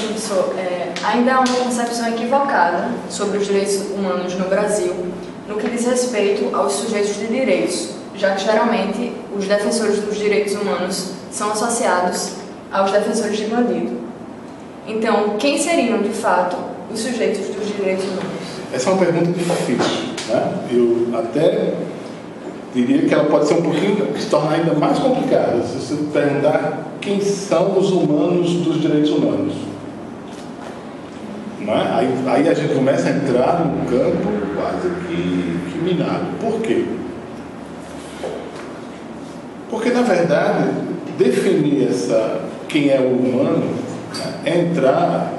professor, ainda há uma concepção equivocada sobre os direitos humanos no Brasil, no que diz respeito aos sujeitos de direitos, já que geralmente os defensores dos direitos humanos são associados aos defensores de bandido. Então, quem seriam, de fato, os sujeitos dos direitos humanos? Essa é uma pergunta difícil, né? Eu até diria que ela pode ser um pouquinho, se tornar ainda mais complicada, se você perguntar quem são os humanos dos direitos humanos. Né? Aí a gente começa a entrar num campo quase que minado. Por quê? Porque, na verdade, definir quem é o humano, né, é entrar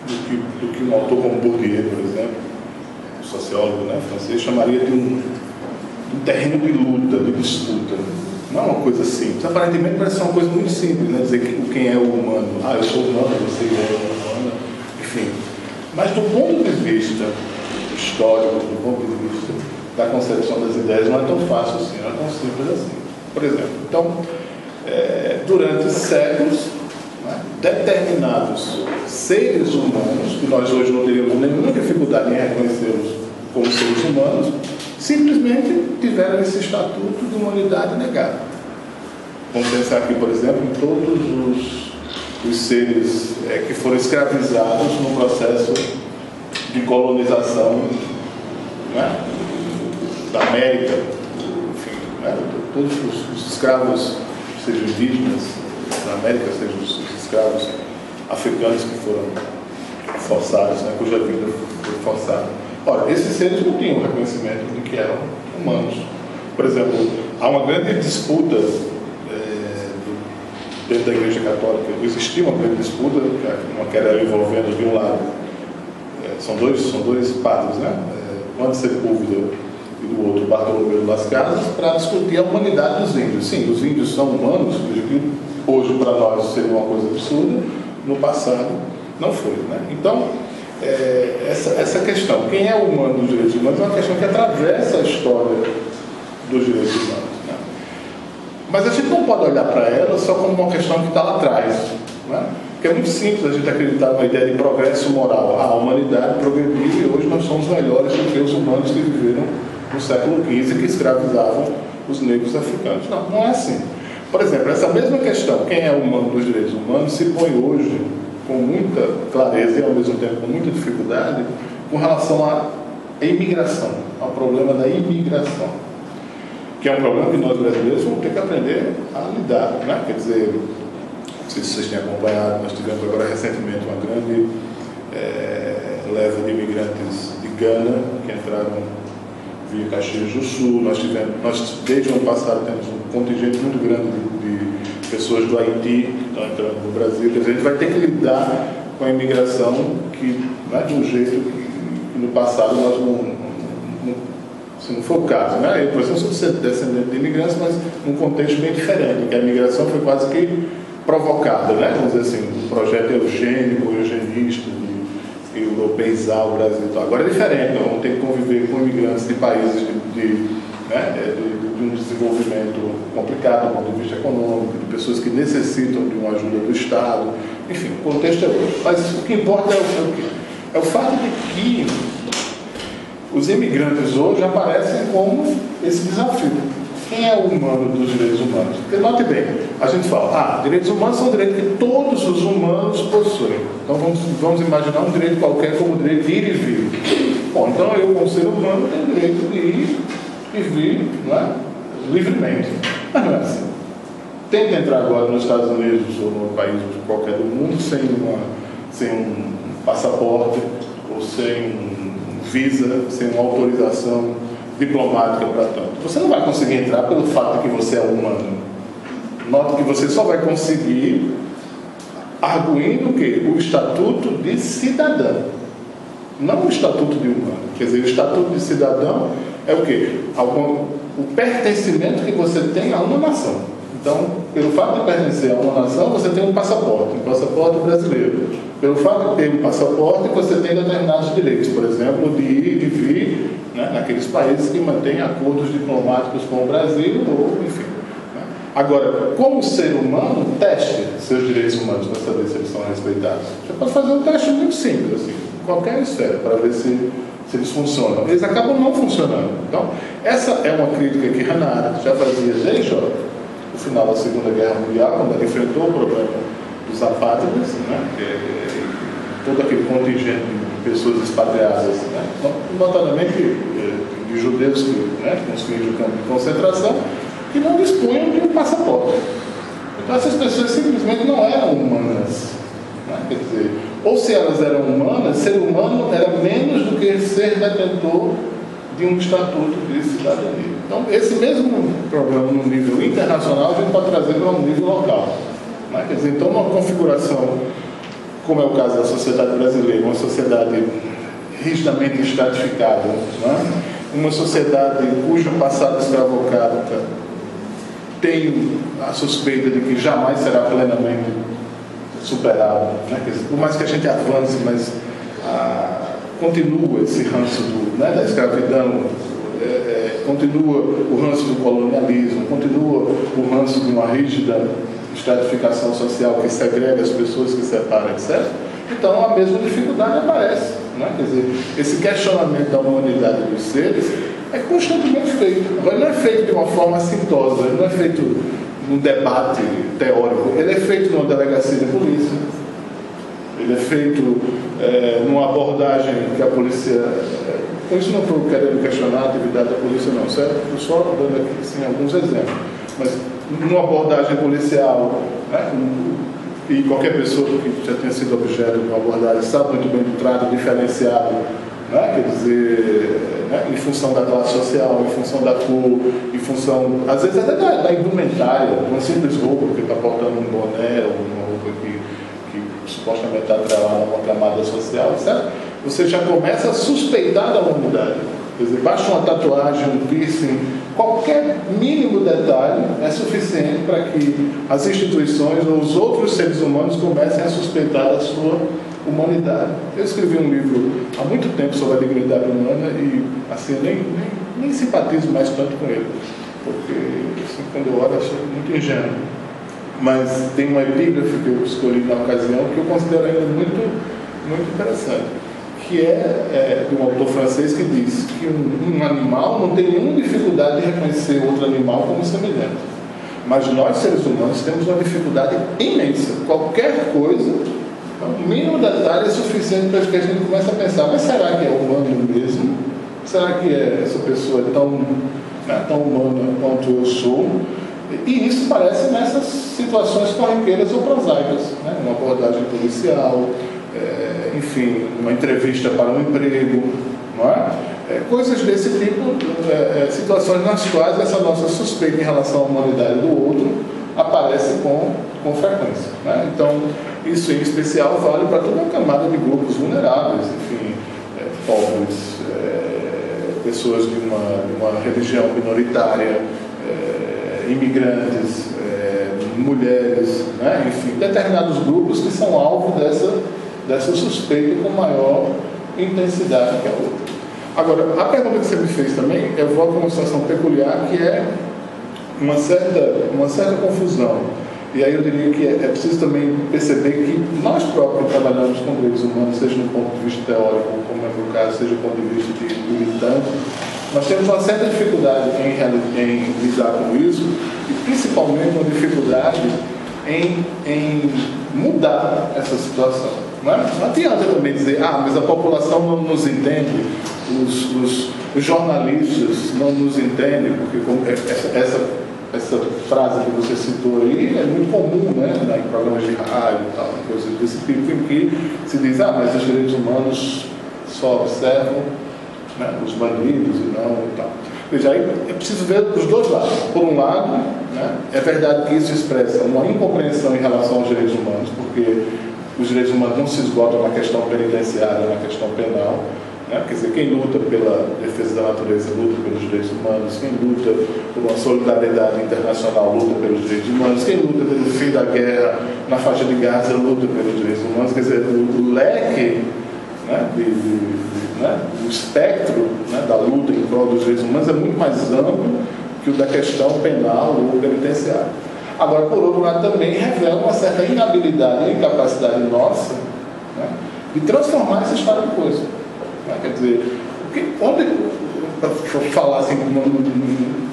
do que um autor como Bourdieu, por exemplo, um sociólogo, né, francês, chamaria de um terreno de luta, de disputa. Não é uma coisa simples. Aparentemente parece ser uma coisa muito simples, né? Dizer quem é o humano. Ah, eu sou humano, você é humano, enfim. Mas do ponto de vista histórico, do ponto de vista da concepção das ideias, não é tão fácil assim, não é tão simples assim. Por exemplo, então, durante séculos, né, determinados seres humanos, que nós hoje não teríamos nenhuma dificuldade em reconhecê-los como seres humanos, simplesmente tiveram esse estatuto de humanidade negado. Vamos pensar aqui, por exemplo, em todos os seres que foram escravizados no processo de colonização, né, da América, enfim, né, todos os escravos, sejam indígenas da América, sejam os escravos africanos que foram forçados, né, cuja vida foi forçada. Ora, esses seres não tinham reconhecimento de que eram humanos. Por exemplo, há uma grande disputa dentro da Igreja Católica. Existia uma grande disputa, uma que era envolvendo, de um lado, são dois padres, né? Juan Sepúlveda e do outro, Bartolomeu Las Casas, para discutir a humanidade dos índios. Sim, os índios são humanos, que hoje para nós seria uma coisa absurda, no passado não foi, né? Então, essa questão, quem é o humano dos direitos humanos, é uma questão que atravessa a história dos direitos humanos, né? Mas a gente não pode olhar para ela só como uma questão que está lá atrás, né? Porque é muito simples a gente acreditar numa ideia de progresso moral. A humanidade progrediu e hoje nós somos melhores do que os humanos que viveram no século XV, que escravizavam os negros africanos. Não, não é assim. Por exemplo, essa mesma questão, quem é o humano dos direitos humanos, se põe hoje com muita clareza e ao mesmo tempo com muita dificuldade com relação à imigração, ao problema da imigração, que é um problema que nós brasileiros vamos ter que aprender a lidar, né? Quer dizer, não sei se vocês têm acompanhado, nós tivemos agora recentemente uma grande leva de imigrantes de Gana que entraram via Caxias do Sul. Nós desde o ano passado temos um contingente muito grande de pessoas do Haiti que estão entrando no Brasil. Quer dizer, a gente vai ter que lidar com a imigração que não é de um jeito que no passado nós não foi o caso, né? Eu, por exemplo, sou descendente de imigrantes, mas num contexto bem diferente, que a imigração foi quase que provocada, né? Vamos dizer assim, um projeto eugênico, eugenista, de europeizar o Brasil. Então, agora é diferente, nós vamos ter que conviver com imigrantes de países de um desenvolvimento complicado do ponto de vista econômico, de pessoas que necessitam de uma ajuda do Estado, enfim, o contexto é outro. Mas o que importa é o quê? É o fato de que os imigrantes hoje aparecem como esse desafio. Quem é o humano dos direitos humanos? Porque, note bem, a gente fala, direitos humanos são direitos que todos os humanos possuem. Então vamos imaginar um direito qualquer como o direito de ir e vir. Bom, então eu, como ser humano, tenho o direito de ir e vir, não é? Livremente. Mas não é assim. Tenta entrar agora nos Estados Unidos ou no país qualquer do mundo sem um passaporte ou sem visa, sem uma autorização diplomática para tanto. Você não vai conseguir entrar pelo fato de que você é humano. Note que você só vai conseguir arguindo o quê? O estatuto de cidadão, não o estatuto de humano. Quer dizer, o estatuto de cidadão é o quê? O pertencimento que você tem a uma nação. Então, pelo fato de pertencer a uma nação, você tem um passaporte brasileiro. Pelo fato de ter um passaporte, você tem determinados direitos, por exemplo, de ir e de vir, né, naqueles países que mantêm acordos diplomáticos com o Brasil, ou enfim. Né? Agora, como ser humano, teste seus direitos humanos para saber se eles são respeitados. Você pode fazer um teste muito simples, assim, em qualquer esfera, para ver se eles funcionam. Eles acabam não funcionando. Então, essa é uma crítica que Hannah Arendt já fazia desde o final da Segunda Guerra Mundial, quando ela enfrentou o problema dos apátridas, né, todo aquele contingente de pessoas expatriadas, né, notadamente de judeus que, né, construíram o campo de concentração, que não dispunham de um passaporte. Então essas pessoas simplesmente não eram humanas. Né? Quer dizer, ou se elas eram humanas, ser humano era menos do que ser detentor de um estatuto de cidadania. Então esse mesmo problema no nível internacional a gente pode trazer para um nível local. Né? Quer dizer, então uma configuração, como é o caso da sociedade brasileira, uma sociedade rigidamente estratificada, né? Uma sociedade cujo passado escravocrata tem a suspeita de que jamais será plenamente superado, né? Por mais que a gente avance, mas continua esse ranço né, da escravidão, continua o ranço do colonialismo, continua o ranço de uma rígida estratificação social que segrega as pessoas, que separa, etc. Então a mesma dificuldade aparece. Né? Quer dizer, esse questionamento da humanidade dos seres é constantemente feito. Agora, não é feito de uma forma assintosa, não é feito num debate teórico, ele é feito numa delegacia de polícia, ele é feito numa abordagem que a polícia... Com isso não estou querendo questionar a atividade da polícia, não, certo? Estou só dando aqui assim, alguns exemplos. Mas numa abordagem policial, né, e qualquer pessoa que já tenha sido objeto de uma abordagem sabe muito bem do trato diferenciado, né? Quer dizer, né? Em função da classe social, em função da cor, em função, às vezes até da indumentária, uma simples roupa que está portando um boné ou uma roupa que supostamente está atrelada a uma camada social, certo? Você já começa a suspeitar da humanidade. Quer dizer, basta uma tatuagem, um piercing, qualquer mínimo detalhe é suficiente para que as instituições ou os outros seres humanos comecem a suspeitar da sua humanidade. Eu escrevi um livro há muito tempo sobre a dignidade humana e assim, nem simpatizo mais tanto com ele, porque assim, quando eu olho eu sou muito ingênuo. Mas tem uma epígrafe que eu escolhi na ocasião que eu considero ainda muito interessante, que é de um autor francês que diz que um animal não tem nenhuma dificuldade de reconhecer outro animal como semelhante. Mas nós, seres humanos, temos uma dificuldade imensa. Qualquer coisa, o mínimo detalhe é suficiente para que a gente comece a pensar, mas será que é humano mesmo? Será que essa pessoa é tão humana quanto eu sou? E isso parece nessas situações corriqueiras ou prosaicas, né? Uma abordagem policial, enfim, uma entrevista para um emprego, não é? Coisas desse tipo, situações nas quais essa nossa suspeita em relação à humanidade do outro aparece com frequência, né? Então, isso em especial vale para toda uma camada de grupos vulneráveis, enfim, pobres, pessoas de uma religião minoritária, imigrantes, mulheres, né? Enfim, determinados grupos que são alvo dessa suspeita com maior intensidade que a outra. Agora, a pergunta que você me fez também evoca uma situação peculiar que é uma certa confusão. E aí eu diria que é preciso também perceber que nós próprios trabalhamos com direitos humanos, seja no ponto de vista teórico, como é o meu caso, seja do ponto de vista de militante, nós temos uma certa dificuldade em lidar com isso, e principalmente uma dificuldade em mudar essa situação. Não adianta também dizer, mas a população não nos entende, os jornalistas não nos entendem, porque essa frase que você citou aí é muito comum, né, em programas de rádio e tal, coisas desse tipo, em que se diz, mas os direitos humanos só observam, né, os bandidos e não e tal. Veja, aí é preciso ver os dois lados. Por um lado, né, é verdade que isso expressa uma incompreensão em relação aos direitos humanos, porque os direitos humanos não se esgotam na questão penitenciária, na questão penal. Quer dizer, quem luta pela defesa da natureza luta pelos direitos humanos, quem luta por uma solidariedade internacional luta pelos direitos humanos, quem luta pelo fim da guerra na faixa de Gaza luta pelos direitos humanos. Quer dizer, o leque, né, o espectro, né, da luta em prol dos direitos humanos é muito mais amplo que o da questão penal ou penitenciária. Agora, por outro lado, também revela uma certa inabilidade e incapacidade nossa, né, de transformar esse estado de coisa. Né? Quer dizer, para falar assim,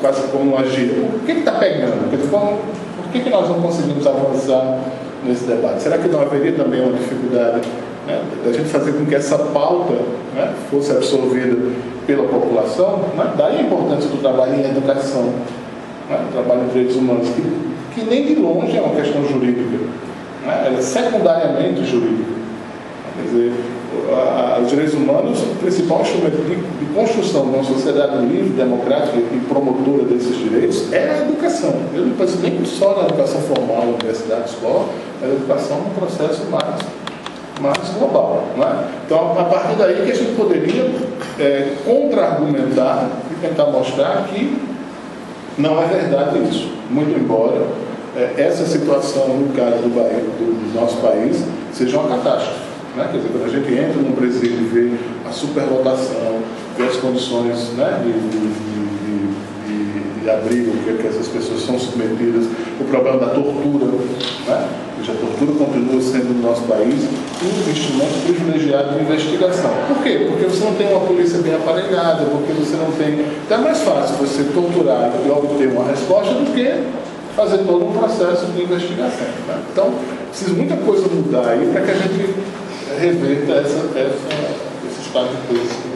quase como agir, o que está pegando? Quer dizer, por que nós não conseguimos avançar nesse debate? Será que não haveria também uma dificuldade, né, da gente fazer com que essa pauta, né, fosse absorvida pela população? Né? Daí a importância do trabalho em educação, né, trabalho em direitos humanos, que nem de longe é uma questão jurídica, né? Ela é secundariamente jurídica. Quer dizer, os direitos humanos, o principal instrumento de construção de uma sociedade livre, democrática e promotora desses direitos é a educação. Eu não penso nem só na educação formal, universidade, escola, mas a educação é um processo mais global. Não é? Então, a partir daí que a gente poderia contra-argumentar e tentar mostrar que não é verdade isso. Muito embora essa situação, no caso do nosso país, seja uma catástrofe. Né? Quer dizer, quando a gente entra num presídio e vê a superlotação, vê as condições, né, de abrigo que essas pessoas são submetidas, o problema da tortura, né? A tortura continua sendo no nosso país um instrumento privilegiado de investigação. Por quê? Porque você não tem uma polícia bem aparelhada, porque você não tem... Então é mais fácil você torturar e obter uma resposta do que fazer todo um processo de investigação. Né? Então, precisa muita coisa mudar aí para que a gente reverta esse estado de coisa.